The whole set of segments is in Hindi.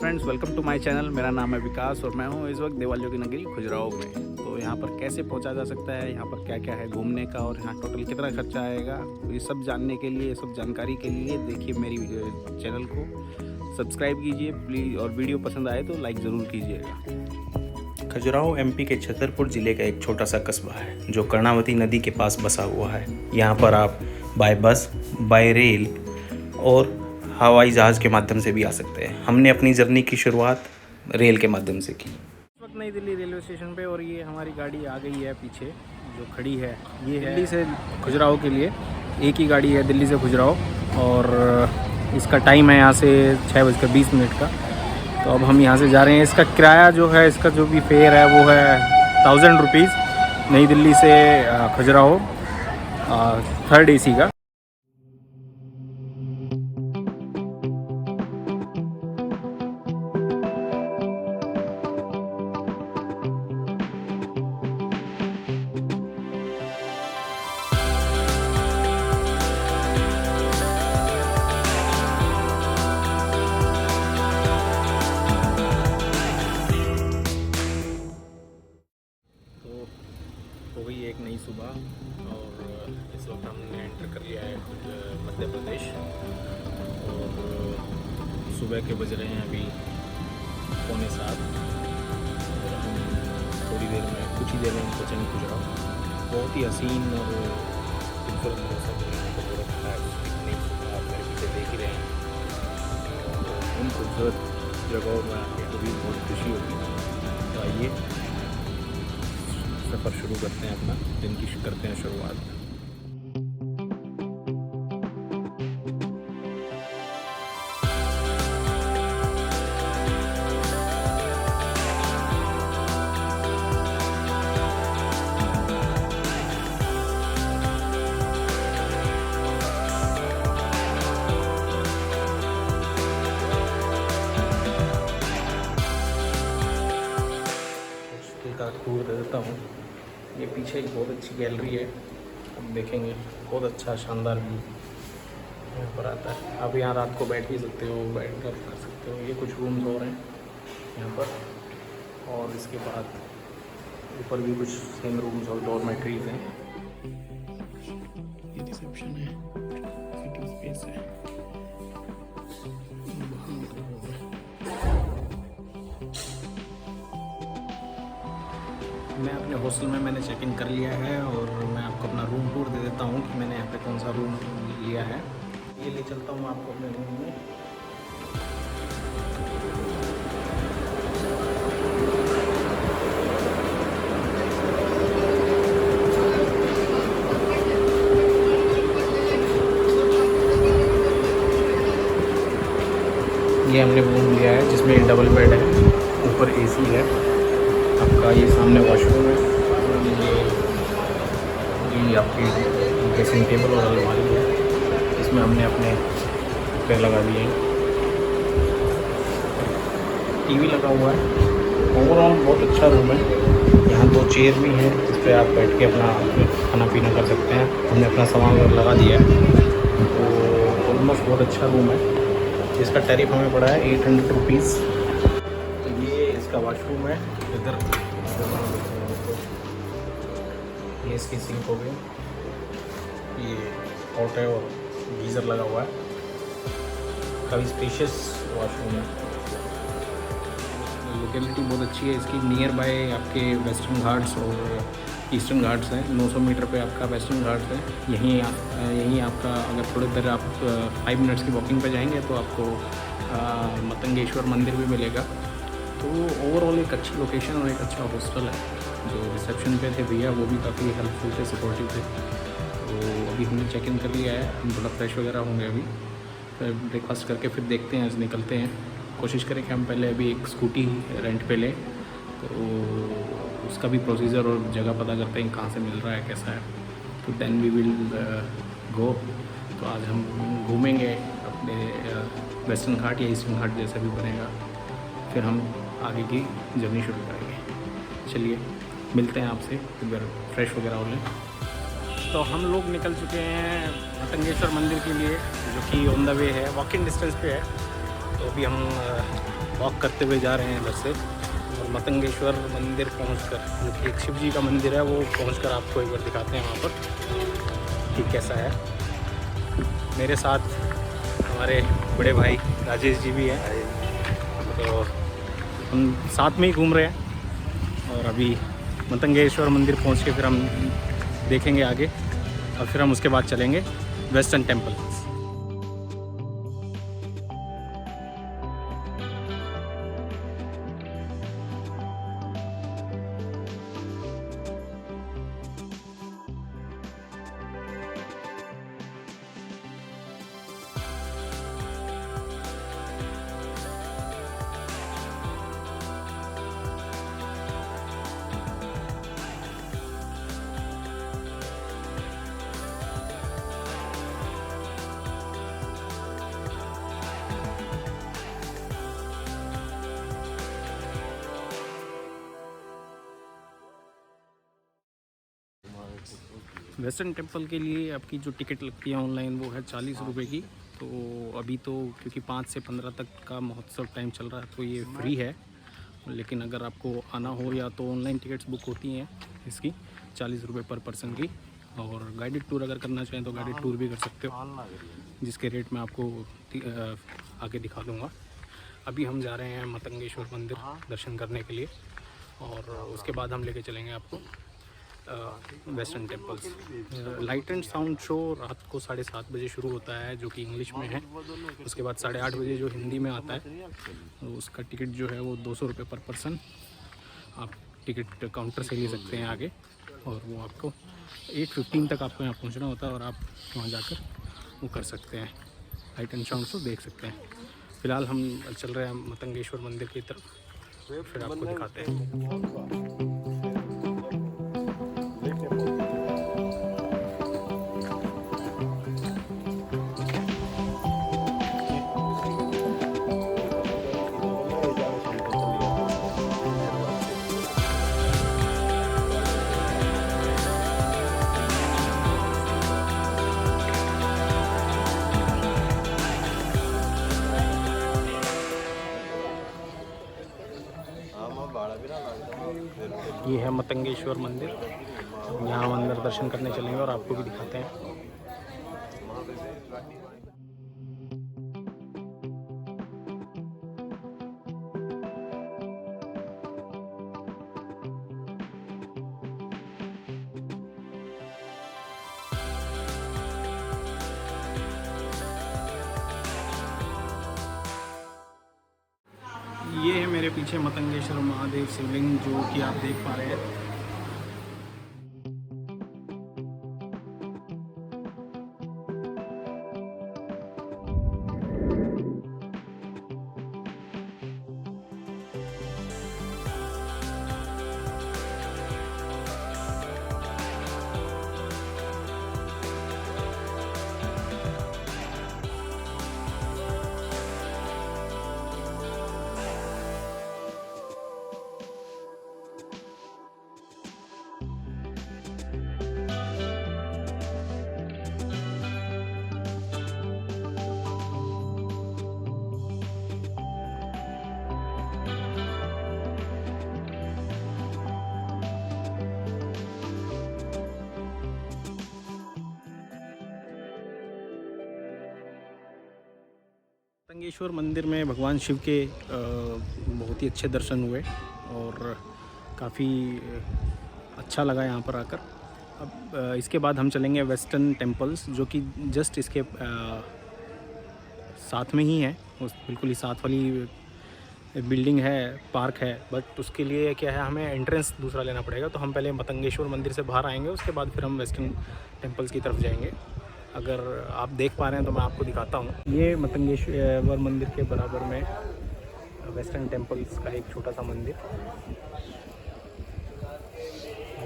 Friends, welcome to my channel. मेरा नाम है विकास और मैं हूँ इस वक्त देवालियों की नगरी खजुराहो में। तो यहाँ पर कैसे पहुँचा जा सकता है, यहाँ पर क्या क्या है घूमने का और यहाँ टोटल कितना खर्चा आएगा, तो ये सब जानने के लिए, ये सब जानकारी के लिए देखिए मेरी चैनल को सब्सक्राइब कीजिए प्लीज़, और वीडियो पसंद आए तो लाइक ज़रूर कीजिएगा। खजुराहो एमपी के छतरपुर ज़िले का एक छोटा सा कस्बा है जो कर्णावती नदी के पास बसा हुआ है। यहाँ पर आप बाय बस, बाय रेल और हवाई जहाज़ के माध्यम से भी आ सकते हैं। हमने अपनी जर्नी की शुरुआत रेल के माध्यम से की। इस वक्त नई दिल्ली रेलवे स्टेशन पे, और ये हमारी गाड़ी आ गई है पीछे जो खड़ी है। ये है दिल्ली से खजुराहो के लिए एक ही गाड़ी है, दिल्ली से खजुराहो, और इसका टाइम है यहाँ से 6:20 का। तो अब हम यहाँ से जा रहे हैं। इसका किराया जो है, इसका जो भी फेयर है वो है 1000 रुपीज़, नई दिल्ली से खजुराहो 3rd AC का। हो गई एक नई सुबह और इस वक्त हमने एंटर कर लिया है मध्य प्रदेश, और सुबह के बज रहे हैं अभी 6:45, और हम थोड़ी देर में, कुछ ही देर में पहुँचेंगे खजुराहो। बहुत ही हसीन और खूबसूरत मौसम यहाँ पर हो रखा है। नई सुबह आप मेरे पीछे देख ही रहे हैं, और उन खूबसूरत जगहों में आके कभी बहुत खुशी होगी। तो आइए सफ़र शुरू करते हैं, अपना दिन की करते हैं शुरुआत। का टूर दे देता हूँ। ये पीछे एक बहुत अच्छी गैलरी है, हम देखेंगे। बहुत अच्छा शानदार व्यू यहाँ पर आता है। आप यहाँ रात को बैठ भी सकते हो, बैठ कर सकते हो। ये कुछ रूम्स और हैं यहाँ पर, और इसके बाद ऊपर भी कुछ सेम रूम्स और डॉर्मेट्रीज हैं। ये रिसेप्शन है, सिटिंग स्पेस है। मैं अपने हॉस्टल में मैंने चेक इन कर लिया है, और मैं आपको अपना रूम टूर दे देता हूँ कि मैंने यहाँ पे कौन सा रूम लिया है। ये ले चलता हूँ आपको अपने रूम में। ये हमने रूम लिया है जिसमें डबल बेड है, ऊपर AC है आपका। ये सामने वॉशरूम है, ये आपकी ड्रेसिंग टेबल और अलमारी है। इसमें हमने अपने कपड़े लगा दिए हैं। TV लगा हुआ है। ओवरऑल बहुत अच्छा रूम है। यहाँ 2 चेयर भी हैं जिस पर आप बैठ के अपना खाना पीना कर सकते हैं। हमने अपना सामान लगा दिया है। तो ऑलमोस्ट बहुत अच्छा रूम है। इसका टैरिफ हमें पड़ा है 800 रुपीज़। तो ये इसका वॉशरूम है इधर। ये इसकी सिंक हो गई, ये हॉट है और गीज़र लगा हुआ है। काफ़ी स्पेशियस वॉशरूम है। लोकेलिटी बहुत अच्छी है इसकी। नियर बाय आपके वेस्टर्न घाट्स और ईस्टर्न घाट्स हैं। 900 मीटर पे आपका वेस्टर्न घाट्स है। यहीं आपका, अगर थोड़ी देर आप 5 मिनट्स की वॉकिंग पे जाएंगे तो आपको मतंगेश्वर मंदिर भी मिलेगा। तो ओवरऑल एक अच्छी लोकेशन और एक अच्छा हॉस्टल है। जो रिसेप्शन पे थे भैया वो भी काफ़ी हेल्पफुल थे, सपोर्टिव थे। तो अभी हमने चेक इन कर लिया है, हम थोड़ा फ्रेश वगैरह होंगे अभी, फिर ब्रेकफास्ट करके फिर देखते हैं, आज निकलते हैं। कोशिश करें कि हम पहले अभी एक स्कूटी रेंट पे लें, तो उसका भी प्रोसीजर और जगह पता करते हैं कहाँ से मिल रहा है, कैसा है। तो देन वी विल गो। तो आज हम घूमेंगे अपने वेस्टर्न घाट या ईस्टर्न घाट जैसा भी बनेगा, फिर हम आगे की जर्नी शुरू करेंगे। चलिए मिलते हैं आपसे, अगर फ्रेश वगैरह हो लें। तो हम लोग निकल चुके हैं मतंगेश्वर मंदिर के लिए, जो कि ऑन द वे है, वॉकिंग डिस्टेंस पे है। तो अभी हम वॉक करते हुए जा रहे हैं इधर से, और मतंगेश्वर मंदिर पहुंचकर, जो कि एक शिव जी का मंदिर है, वो पहुंचकर आपको एक बार दिखाते हैं वहाँ पर कि कैसा है। मेरे साथ हमारे बड़े भाई राजेश जी भी हैं, तो हम साथ में ही घूम रहे हैं। और अभी मतंगेश्वर मंदिर पहुंच के फिर हम देखेंगे आगे, और फिर हम उसके बाद चलेंगे वेस्टर्न टेम्पल। वेस्टर्न टेम्पल के लिए आपकी जो टिकट लगती है ऑनलाइन, वो है 40 रुपये की। तो अभी तो क्योंकि 5 से 15 तक का महोत्सव टाइम चल रहा है, तो ये फ्री है। लेकिन अगर आपको आना हो, या तो ऑनलाइन टिकट्स बुक होती हैं इसकी 40 रुपये पर पर्सन की, और गाइडेड टूर अगर करना चाहें तो गाइडेड टूर भी कर सकते हो, जिसके रेट मैं आपको आगे दिखा दूँगा। अभी हम जा रहे हैं मतंगेश्वर मंदिर दर्शन करने के लिए, और उसके बाद हम लेके चलेंगे आपको western temples. Light and sound show रात को 7:30 बजे शुरू होता है, जो कि इंग्लिश में है। उसके बाद 8:30 बजे जो हिंदी में आता है, तो उसका टिकट जो है वो 200 रुपये पर पर्सन आप टिकट काउंटर से ले सकते हैं आगे, और वो आपको 8:15 तक आपको यहाँ पहुँचना होता है, और आप वहाँ जाकर वो कर सकते हैं, लाइट एंड साउंड शो देख सकते हैं। फ़िलहाल हम चल रहे हैं मतंगेश्वर मंदिर की तरफ, फिर आपको दिखाते हैं। ये है मतंगेश्वर मंदिर, यहाँ हम अंदर दर्शन करने चलेंगे और आपको भी दिखाते हैं। ये है मेरे पीछे मतंगेश्वर महादेव शिवलिंग, जो कि आप देख पा रहे हैं। मतंगेश्वर मंदिर में भगवान शिव के बहुत ही अच्छे दर्शन हुए, और काफ़ी अच्छा लगा यहाँ पर आकर। अब इसके बाद हम चलेंगे वेस्टर्न टेम्पल्स, जो कि जस्ट इसके साथ में ही है, उस बिल्कुल ही साथ वाली बिल्डिंग है, पार्क है। बट उसके लिए क्या है, हमें एंट्रेंस दूसरा लेना पड़ेगा। तो हम पहले मतंगेश्वर मंदिर से बाहर आएंगे, उसके बाद फिर हम वेस्टर्न टेम्पल्स की तरफ जाएंगे। अगर आप देख पा रहे हैं तो मैं आपको दिखाता हूँ। ये मतंगेश्वर मंदिर के बराबर में वेस्टर्न टेम्पल्स का एक छोटा सा मंदिर,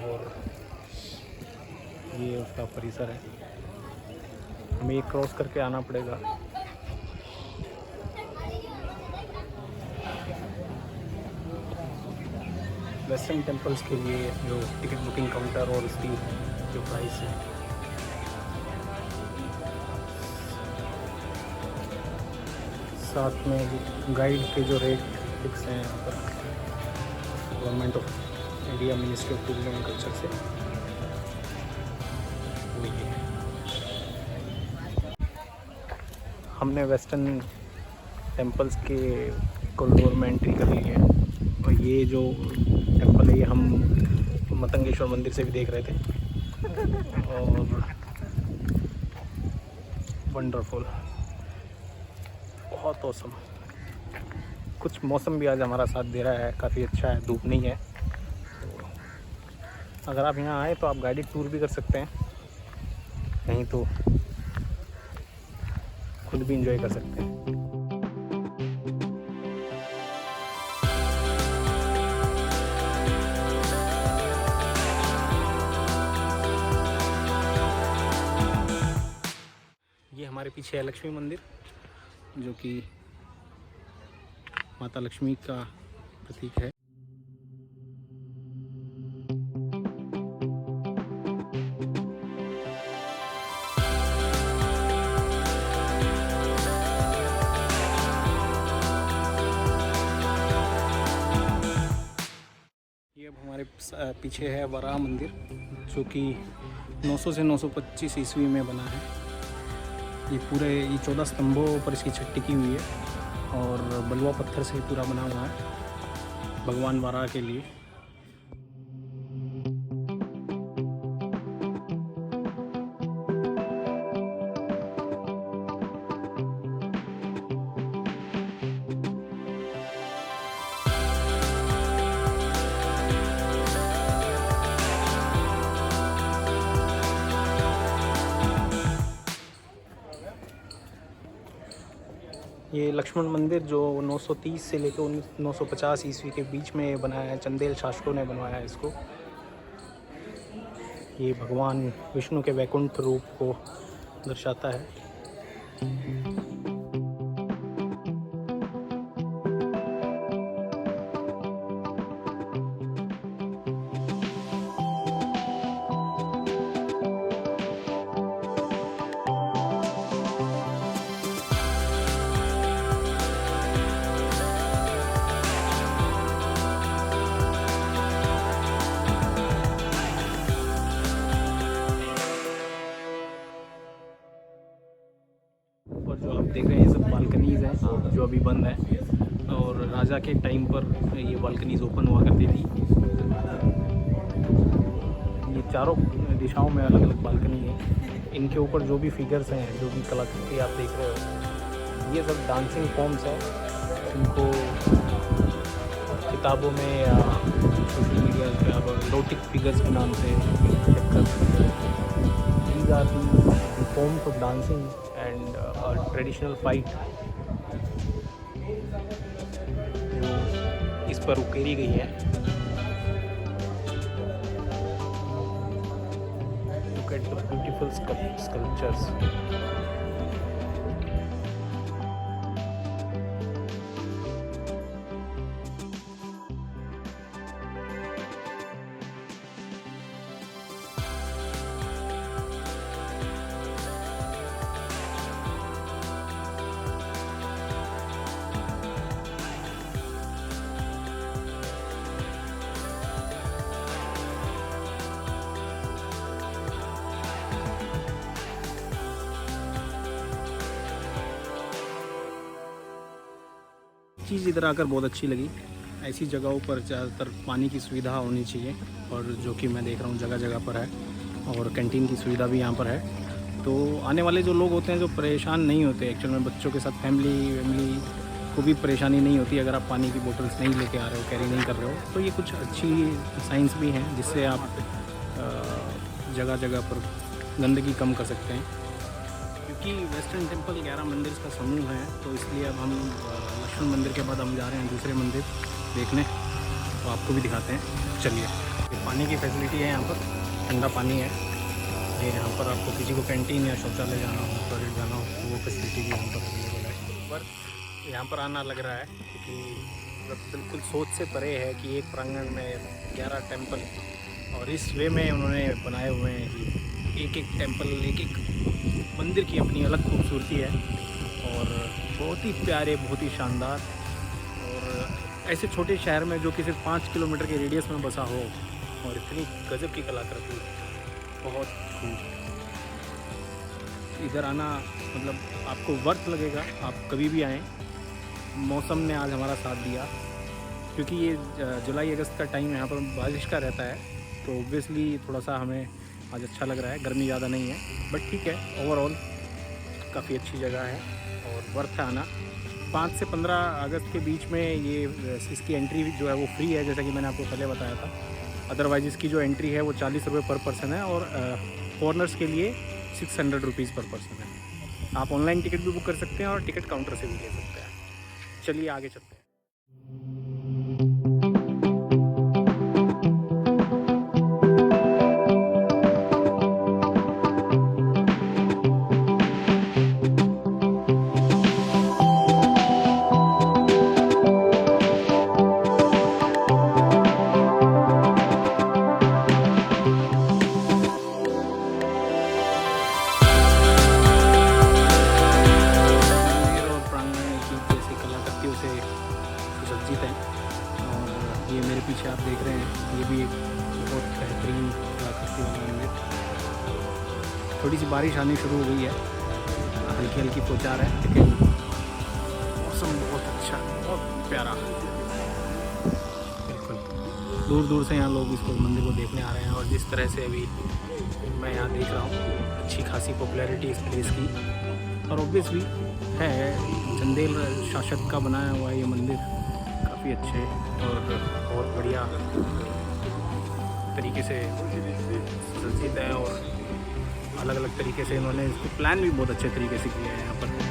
और ये उसका परिसर है। हमें ये क्रॉस करके आना पड़ेगा। वेस्टर्न टेम्पल्स के लिए जो टिकट बुकिंग काउंटर और उसकी जो प्राइस है, साथ में गाइड के जो रेट फिक्स हैं यहाँ पर government of India, ministry of tourism and culture से। वो ये है। हमने वेस्टर्न टेम्पल्स के कॉरिडोर में एंट्री कर ली है और ये जो टेम्पल है ये हम मतंगेश्वर मंदिर से भी देख रहे थे और वंडरफुल, बहुत औसम। कुछ मौसम भी आज हमारा साथ दे रहा है, काफ़ी अच्छा है, धूप नहीं है। तो अगर आप यहाँ आए तो आप गाइडेड टूर भी कर सकते हैं, नहीं तो खुद भी इंजॉय कर सकते हैं। ये हमारे पीछे है लक्ष्मी मंदिर, जो कि माता लक्ष्मी का प्रतीक है। ये अब हमारे पीछे है वराह मंदिर, जो कि 900 से 925 ईस्वी में बना है। ये 14 स्तंभों पर इसकी छत टिकी हुई है और बलुआ पत्थर से पूरा बना हुआ है भगवान वराह के लिए। ये लक्ष्मण मंदिर जो 930 से लेकर 950 ईस्वी के बीच में बनाया है, चंदेल शासकों ने बनवाया है इसको। ये भगवान विष्णु के वैकुंठ रूप को दर्शाता है। और जो आप देख रहे हैं ये सब बालकनीज़ हैं जो अभी बंद है, और राजा के टाइम पर ये बालकनीज़ ओपन हुआ करती थी। ये चारों दिशाओं में अलग अलग बालकनी है। इनके ऊपर जो भी फिगर्स हैं, जो भी कलाकृति आप देख रहे हो, ये सब डांसिंग फॉर्म्स हैं। इनको किताबों में या सोशल मीडिया पे लोटिक फिगर्स के नाम से चेक कर सकते हैं। These are the forms of dancing and traditional fight जो इस पर उकेरी गई है। Look at the beautiful sculptures. चीज़ इधर आकर बहुत अच्छी लगी। ऐसी जगहों पर ज़्यादातर पानी की सुविधा होनी चाहिए, और जो कि मैं देख रहा हूँ जगह जगह पर है, और कैंटीन की सुविधा भी यहाँ पर है। तो आने वाले जो लोग होते हैं जो परेशान नहीं होते, एक्चुअल में बच्चों के साथ फैमिली को भी परेशानी नहीं होती अगर आप पानी की बोतल्स नहीं लेके आ रहे हो, कैरी नहीं कर रहे हो। तो ये कुछ अच्छी साइंस भी हैं जिससे आप जगह जगह पर गंदगी कम कर सकते हैं। क्योंकि वेस्टर्न टेम्पल 11 मंदिर का समूह है, तो इसलिए अब हम लक्ष्मण मंदिर के बाद हम जा रहे हैं दूसरे मंदिर देखने, तो आपको भी दिखाते हैं। चलिए। ये पानी की फैसिलिटी है, यहाँ पर ठंडा पानी है। ये यहाँ पर आपको किसी को कैंटीन या शौचालय जाना हो, टॉयलेट जाना हो, तो वो फैसिलिटी भी यहाँ पर अवेलेबल है। पर यहाँ पर आना लग रहा है क्योंकि बिल्कुल सोच से परे है कि एक प्रांगण में 11 टेम्पल, और इस वे में उन्होंने बनाए हुए हैं कि एक एक टेम्पल, एक एक मंदिर की अपनी अलग खूबसूरती है, और बहुत ही प्यारे, बहुत ही शानदार। और ऐसे छोटे शहर में जो कि सिर्फ 5 किलोमीटर के रेडियस में बसा हो और इतनी गजब की कलाकृति, बहुत खूब। इधर आना मतलब आपको वर्थ लगेगा, आप कभी भी आएँ। मौसम ने आज हमारा साथ दिया, क्योंकि ये जुलाई अगस्त का टाइम यहाँ पर बारिश का रहता है, तो ऑब्वियसली थोड़ा सा हमें आज अच्छा लग रहा है। गर्मी ज़्यादा नहीं है, बट ठीक है, ओवरऑल काफ़ी अच्छी जगह है और वर्थ है आना। 5 से 15 अगस्त के बीच में ये इसकी एंट्री जो है वो फ्री है, जैसा कि मैंने आपको पहले बताया था। अदरवाइज़ इसकी जो एंट्री है वो 40 रुपये पर पर्सन है और फॉरनर्स के लिए 600 रुपीज़ पर पर्सन है। आप ऑनलाइन टिकट भी बुक कर सकते हैं और टिकट काउंटर से भी ले सकते हैं। चलिए आगे चलते हैं। सुसज्जित है और ये मेरे पीछे आप देख रहे हैं, ये भी एक बहुत बेहतरीन कलाकृति वाला मंदिर। थोड़ी सी बारिश आनी शुरू हो गई है, हल्की हल्की पोचार है, लेकिन मौसम बहुत अच्छा, बहुत प्यारा। बिल्कुल दूर दूर से यहाँ लोग इसको मंदिर को देखने आ रहे हैं और जिस तरह से अभी मैं यहाँ देख रहा हूँ, अच्छी खासी पॉपुलैरिटी इस प्लेस की। और ऑब्वियसली है, चंदेल शासक का बनाया हुआ है ये मंदिर, काफ़ी अच्छे और बहुत बढ़िया तरीके से सुसज्जित है और अलग अलग तरीके से इन्होंने इसको प्लान भी बहुत अच्छे तरीके से किया है यहाँ पर।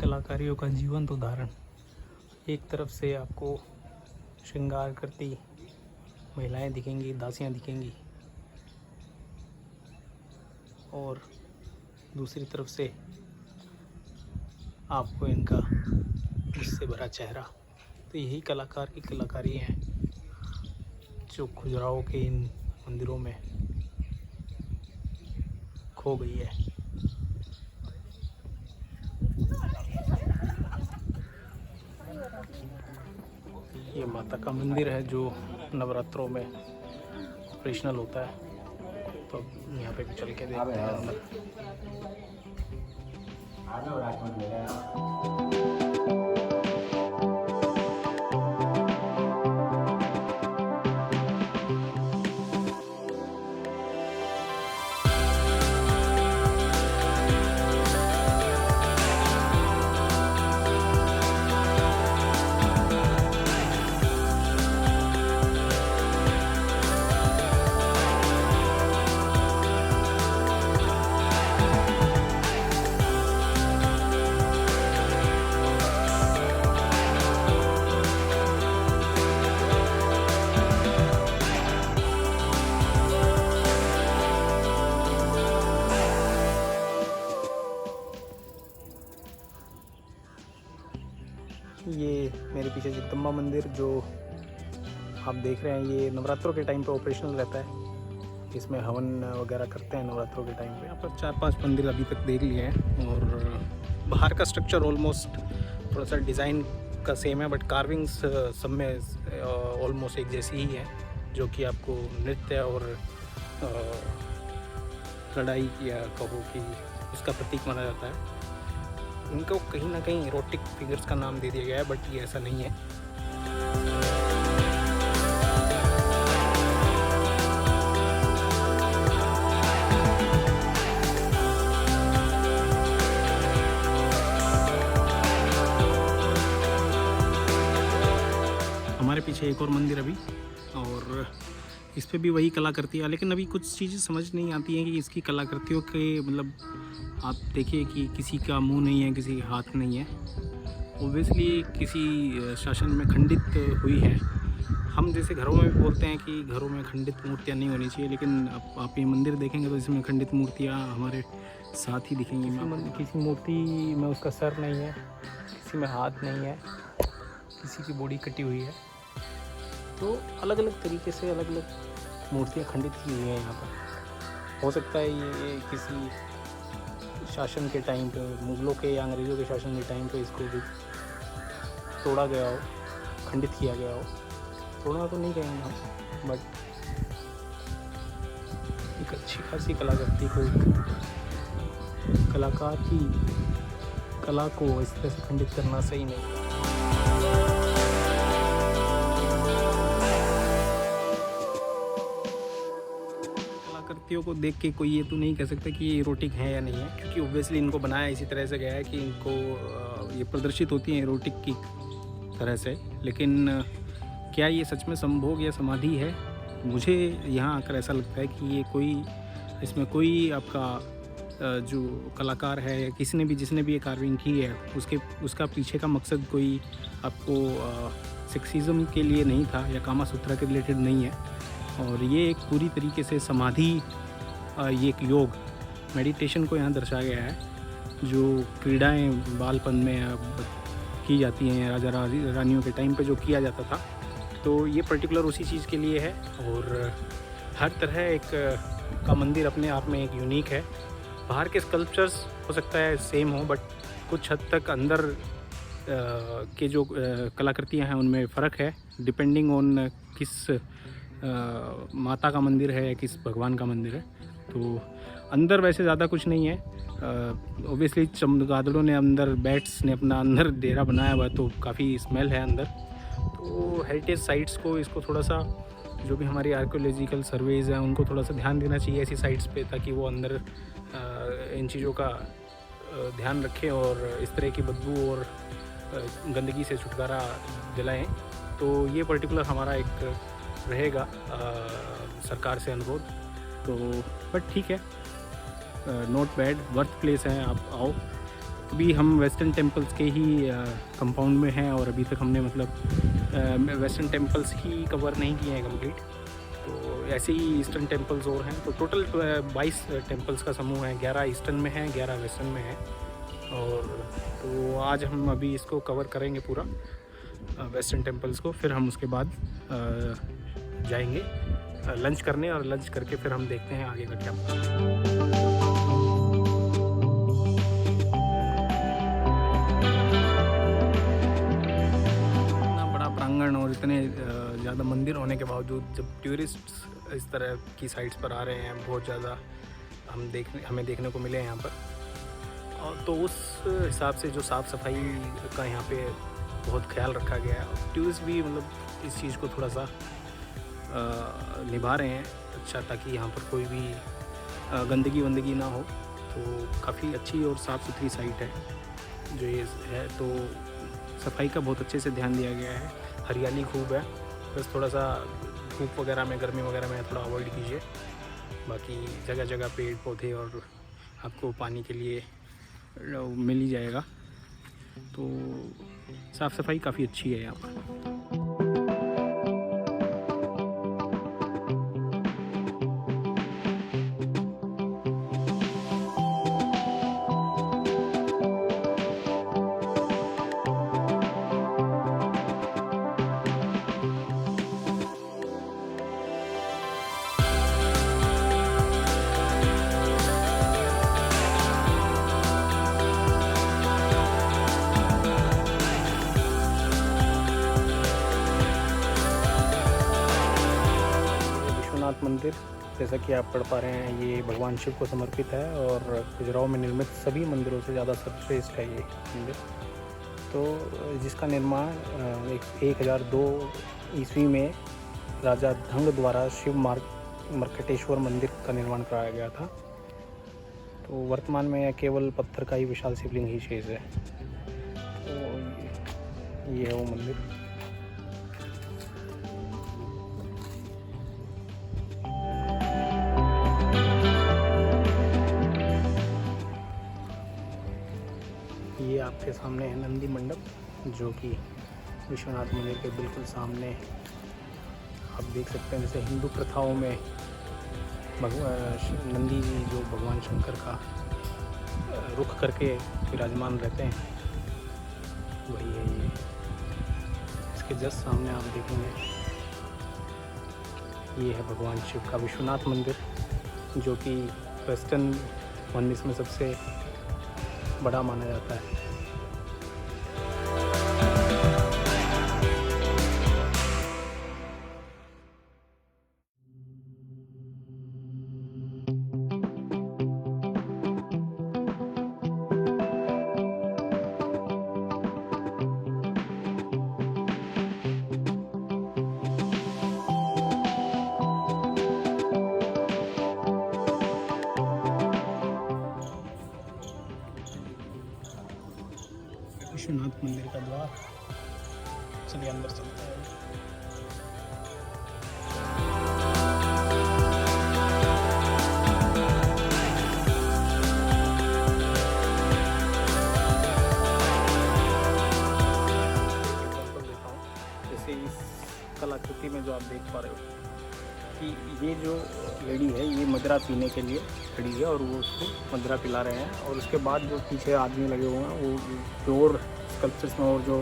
कलाकारियों का जीवंत उदाहरण। एक तरफ से आपको श्रृंगार करती महिलाएं दिखेंगी, दासियां दिखेंगी, और दूसरी तरफ से आपको इनका गुस्से भरा चेहरा। तो यही कलाकार की कलाकारी है जो खजुराहो के इन मंदिरों में खो गई है। ये माता का मंदिर है जो नवरात्रों में ऑपरेशनल होता है, तो यहाँ पे भी चल के देखते हैं अंदर। ये मेरे पीछे जगदम्बा मंदिर जो आप देख रहे हैं, ये नवरात्रों के टाइम पे ऑपरेशनल रहता है। इसमें हवन वगैरह करते हैं नवरात्रों के टाइम पे। यहाँ पर 4-5 मंदिर अभी तक देख लिए हैं और बाहर का स्ट्रक्चर ऑलमोस्ट थोड़ा सा डिज़ाइन का सेम है, बट कार्विंग्स सब में ऑलमोस्ट एक जैसी ही है, जो कि आपको नृत्य और लड़ाई या कहो कि उसका प्रतीक माना जाता है। इनको कहीं ना कहीं इरोटिक फिगर्स का नाम दे दिया गया है, बट ये ऐसा नहीं है। हमारे पीछे एक और मंदिर अभी, और इस पे भी वही कलाकृति है, लेकिन अभी कुछ चीज़ें समझ नहीं आती हैं कि इसकी कलाकृतियों के मतलब आप देखिए कि किसी का मुंह नहीं है, किसी का हाथ नहीं है। ओब्वियसली किसी शासन में खंडित हुई है, जैसे घरों में भी बोलते हैं कि घरों में खंडित मूर्तियाँ नहीं होनी चाहिए, लेकिन आप ये मंदिर देखेंगे तो इसमें खंडित मूर्तियाँ हमारे साथ ही दिखेंगी। किसी मूर्ति में उसका सर नहीं है, किसी में हाथ नहीं है, किसी की बॉडी कटी हुई है। तो अलग अलग तरीके से अलग अलग मूर्तियाँ खंडित की हुई हैं यहाँ पर। हो सकता है ये किसी शासन के टाइम पे, मुगलों के या अंग्रेज़ों के शासन के टाइम पे इसको भी तोड़ा गया हो, खंडित किया गया हो। तोड़ना तो नहीं कहेंगे हम, बट एक अच्छी खासी कलाकृति को, कलाकार की कला को इस तरह से खंडित करना सही नहीं। कलाकृतियों को देख के कोई ये तो नहीं कह सकता कि ये इरोटिक है या नहीं है, क्योंकि ऑब्वियसली इनको बनाया इसी तरह से गया है कि इनको ये प्रदर्शित होती हैं इरोटिक की तरह से। लेकिन क्या ये सच में संभोग या समाधि है? मुझे यहाँ आकर ऐसा लगता है कि ये कोई, इसमें कोई आपका जो कलाकार है या किसी ने भी, जिसने भी ये कार्विंग की है, उसका पीछे का मकसद कोई आपको सेक्सिज्म के लिए नहीं था या कामा सूत्रा के रिलेटेड नहीं है। और ये एक पूरी तरीके से समाधि, ये एक योग, मेडिटेशन को यहाँ दर्शाया गया है। जो क्रीड़ाएँ बालपन में की जाती हैं राजा रानियों के टाइम पे जो किया जाता था, तो ये पर्टिकुलर उसी चीज़ के लिए है। और हर तरह एक का मंदिर अपने आप में एक यूनिक है। बाहर के स्कल्पचर्स हो सकता है सेम हो, बट कुछ हद तक अंदर के जो कलाकृतियाँ हैं उनमें फ़र्क है, डिपेंडिंग ऑन किस माता का मंदिर है या किस भगवान का मंदिर है। तो अंदर वैसे ज़्यादा कुछ नहीं है। ऑब्वियसली चमगादड़ों ने अंदर, बैट्स ने अपना अंदर डेरा बनाया हुआ, तो काफ़ी स्मेल है अंदर। तो हेरिटेज साइट्स को, इसको थोड़ा सा, जो भी हमारी आर्कियोलॉजिकल सर्वेज हैं उनको थोड़ा सा ध्यान देना चाहिए ऐसी साइट्स पे, ताकि वो अंदर इन चीज़ों का ध्यान रखें और इस तरह की बदबू और गंदगी से छुटकारा दिलाएं। तो ये पर्टिकुलर हमारा एक रहेगा सरकार से अनुरोध। तो बट ठीक है, नॉट बैड, वर्थ प्लेस है, आप आओ। अभी हम वेस्टर्न टेम्पल्स के ही कंपाउंड में हैं और अभी तक हमने मतलब वेस्टर्न टेम्पल्स ही कवर नहीं किए हैं कंप्लीट। तो ऐसे ही ईस्टर्न टेम्पल्स और हैं। तो टोटल 22 टेम्पल्स का समूह है, 11 ईस्टर्न में हैं, 11 वेस्टर्न में हैं। और तो आज हम अभी इसको कवर करेंगे पूरा वेस्टर्न टेम्पल्स को, फिर हम उसके बाद जाएंगे लंच करने, और लंच करके फिर हम देखते हैं आगे का क्या। इतना बड़ा प्रांगण और इतने ज़्यादा मंदिर होने के बावजूद जब टूरिस्ट इस तरह की साइट्स पर आ रहे हैं, बहुत ज़्यादा हमें देखने को मिले हैं यहाँ पर। और तो उस हिसाब से जो साफ़ सफाई का यहाँ पे बहुत ख्याल रखा गया है। टूरिस्ट भी मतलब इस चीज़ को थोड़ा सा निभा रहे हैं अच्छा, ताकि यहाँ पर कोई भी गंदगी ना हो। तो काफ़ी अच्छी और साफ़ सुथरी साइट है जो ये है। तो सफाई का बहुत अच्छे से ध्यान दिया गया है, हरियाली खूब है। बस थोड़ा सा धूप वगैरह में, गर्मी वगैरह में थोड़ा अवॉइड कीजिए। बाकी जगह जगह पेड़ पौधे और आपको पानी के लिए मिल ही जाएगा। तो साफ़ सफाई काफ़ी अच्छी है यहाँ पर। मंदिर, जैसा कि आप पढ़ पा रहे हैं, ये भगवान शिव को समर्पित है और खजुराहो में निर्मित सभी मंदिरों से ज़्यादा सर्वश्रेष्ठ है ये मंदिर। तो जिसका निर्माण 1002 ईस्वी में राजा धंग द्वारा शिव मर्कटेश्वर मंदिर का निर्माण कराया गया था। तो वर्तमान में केवल पत्थर का ही विशाल शिवलिंग ही शेष है। तो ये है वो मंदिर। ये आपके सामने है नंदी मंडप, जो कि विश्वनाथ मंदिर के बिल्कुल सामने आप देख सकते हैं जैसे हिंदू प्रथाओं में नंदी जी जो भगवान शंकर का रुख करके विराजमान रहते हैं, वही है ये। इसके जस्ट सामने आप देखेंगे ये है भगवान शिव का विश्वनाथ मंदिर, जो कि वेस्टर्न 19 में सबसे बड़ा माना जाता है। विश्वनाथ मंदिर का द्वार, चलिए अंदर चलते हैं। जैसे इस कलाकृति में जो आप देख पा रहे हो कि ये जो लेडी है ये मदिरा पीने के लिए खड़ी है और वो उसको मदिरा पिला रहे हैं, और उसके बाद जो पीछे आदमी लगे हुए हैं वो जो और स्कल्पचर्स में और जो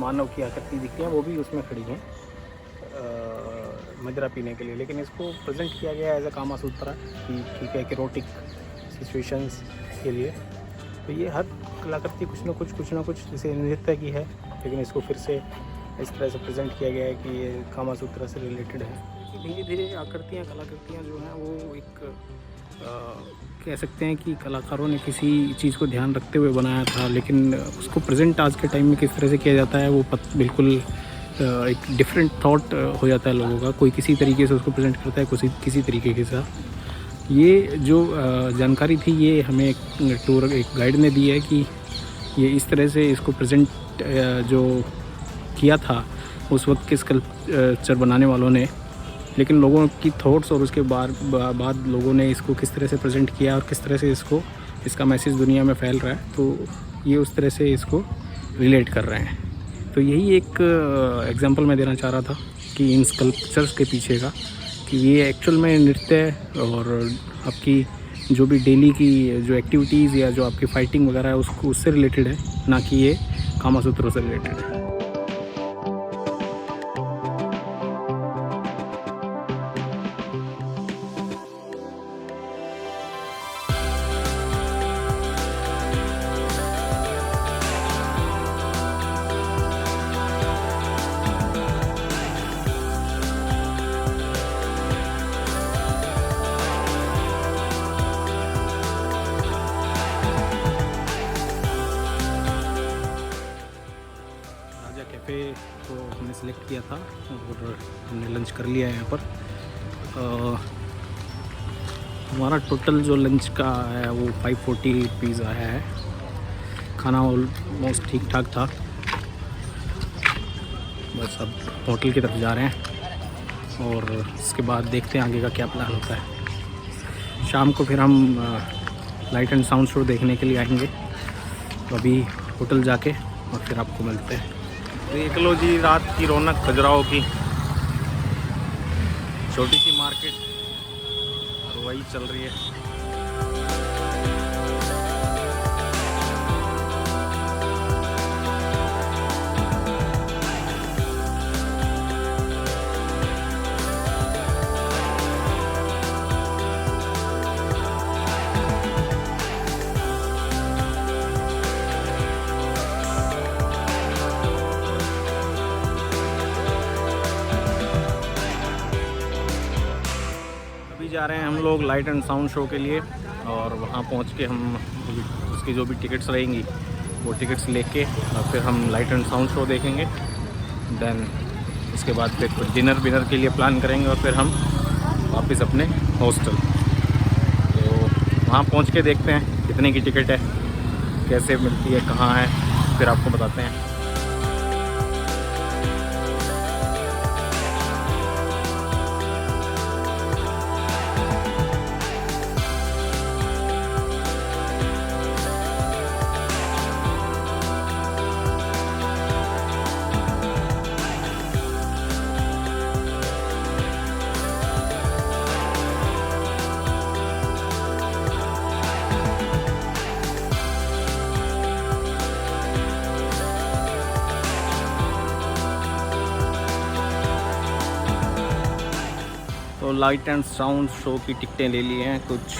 मानव की आकृति दिखती हैं वो भी उसमें खड़ी हैं मदिरा पीने के लिए। लेकिन इसको प्रेजेंट किया गया एज अ कामा सूत्रा कि ठीक है एरोटिक सिचुएशंस के लिए। तो ये हर कलाकृति कुछ ना कुछ जैसे नृत्य की है, लेकिन इसको फिर से इस तरह से प्रेजेंट किया गया है कि ये कामा सूत्रा से रिलेटेड है। धीरे धीरे कलाकृतियाँ जो हैं वो एक कह सकते हैं कि कलाकारों ने किसी चीज़ को ध्यान रखते हुए बनाया था, लेकिन उसको प्रेजेंट आज के टाइम में किस तरह से किया जाता है वो बिल्कुल एक डिफरेंट थॉट हो जाता है लोगों का। कोई किसी तरीके से उसको प्रेजेंट करता है, किसी तरीके के साथ। ये जो जानकारी थी ये हमें एक गाइड ने दी है कि ये इस तरह से इसको प्रेजेंट जो किया था उस वक्त के स्कल्पचर बनाने वालों ने, लेकिन लोगों की थॉट्स और उसके बाद लोगों ने इसको किस तरह से प्रेजेंट किया और किस तरह से इसका मैसेज दुनिया में फैल रहा है, तो ये उस तरह से इसको रिलेट कर रहे हैं। तो यही एक एग्जांपल मैं देना चाह रहा था कि इन स्कल्पचर्स के पीछे का, कि ये एक्चुअल में नृत्य और आपकी जो भी डेली की जो एक्टिविटीज़ या जो आपकी फाइटिंग वगैरह है उससे रिलेटेड है, ना कि ये कामा सूत्रों से रिलेटेड है। कैफ़े को हमने सेलेक्ट किया था और हमने लंच कर लिया है यहाँ पर। हमारा टोटल जो लंच का है वो 540 रुपीज़ आया है। खाना ऑलमोस्ट ठीक ठाक था, बस अब होटल की तरफ जा रहे हैं और इसके बाद देखते हैं आगे का क्या प्लान होता है। शाम को फिर हम लाइट एंड साउंड शो देखने के लिए आएंगे, तो अभी होटल जाके और फिर आपको मिलते हैं। देख लो जी रात की रौनक खजुराहो की, छोटी सी मार्केट और वही चल रही है। जा रहे हैं हम लोग लाइट एंड साउंड शो के लिए, और वहाँ पहुँच के हम उसकी जो भी टिकट्स रहेंगी वो टिकट्स लेके और फिर हम लाइट एंड साउंड शो देखेंगे। देन उसके बाद फिर कुछ डिनर के लिए प्लान करेंगे और फिर हम वापस अपने हॉस्टल। तो वहाँ पहुँच के देखते हैं कितने की टिकट है, कैसे मिलती है, कहाँ है, फिर आपको बताते हैं। तो लाइट एंड साउंड शो की टिकटें ले ली हैं, कुछ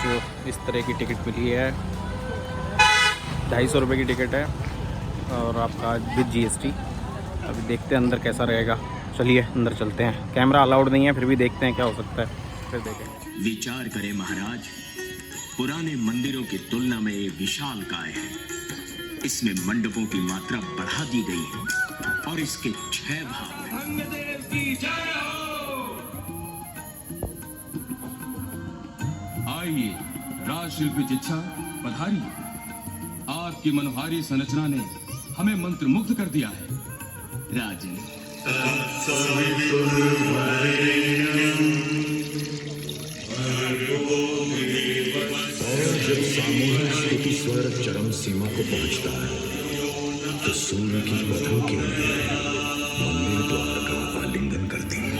इस तरह की टिकट मिली है। 250 रुपये की टिकट है और आपका विद GST। अभी देखते हैं अंदर कैसा रहेगा। चलिए अंदर चलते हैं। कैमरा अलाउड नहीं है, फिर भी देखते हैं क्या हो सकता है। फिर देखें। विचार करें महाराज, पुराने मंदिरों की तुलना में ये विशालकाय है। इसमें मंडपों की मात्रा बढ़ा दी गई है और इसके 6 भाग हैं। आइए राजशिल्पी चिच्छा पधारिए। आपकी मनोहारी संरचना ने हमें मंत्रमुग्ध कर दिया है। राजन और जब सामूहिक स्तुति स्वर चरम सीमा को पहुंचता है तो सूर्य की पथों के मंदिर द्वार का आलिंगन करती है।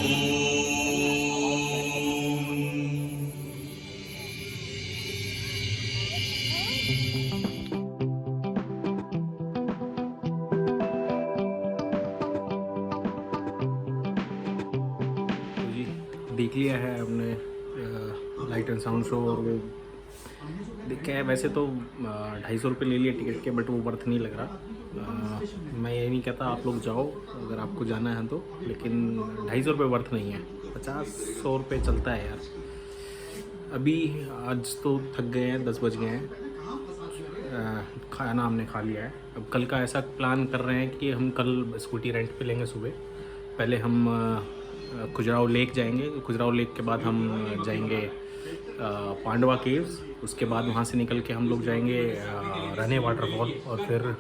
देख लिया है हमने लाइट एंड साउंड शो, और वो देखा है। वैसे तो 250 रुपये ले लिए टिकट के, बट वो वर्थ नहीं लग रहा। मैं ये नहीं कहता आप लोग जाओ अगर आपको जाना है तो, लेकिन 250 रुपये वर्थ नहीं है। 50-100 रुपये चलता है यार। अभी आज तो थक गए हैं, 10 बज गए हैं। खाना हमने खा लिया है। अब कल का ऐसा प्लान कर रहे हैं कि हम कल स्कूटी रेंट पे लेंगे सुबह। पहले हम खजुराहो लेक जाएंगे। खजुराहो लेक के बाद हम जाएंगे पांडवा केव्स। उसके बाद वहाँ से निकल के हम लोग जाएंगे रने वाटरफॉल, और फिर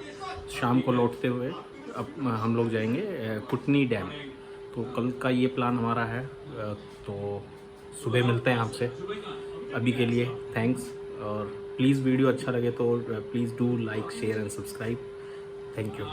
शाम को लौटते हुए अब हम लोग जाएंगे कुटनी डैम। तो कल का ये प्लान हमारा है। तो सुबह मिलते हैं आपसे। अभी के लिए थैंक्स, और प्लीज़ वीडियो अच्छा लगे तो please do like, share and subscribe. Thank you.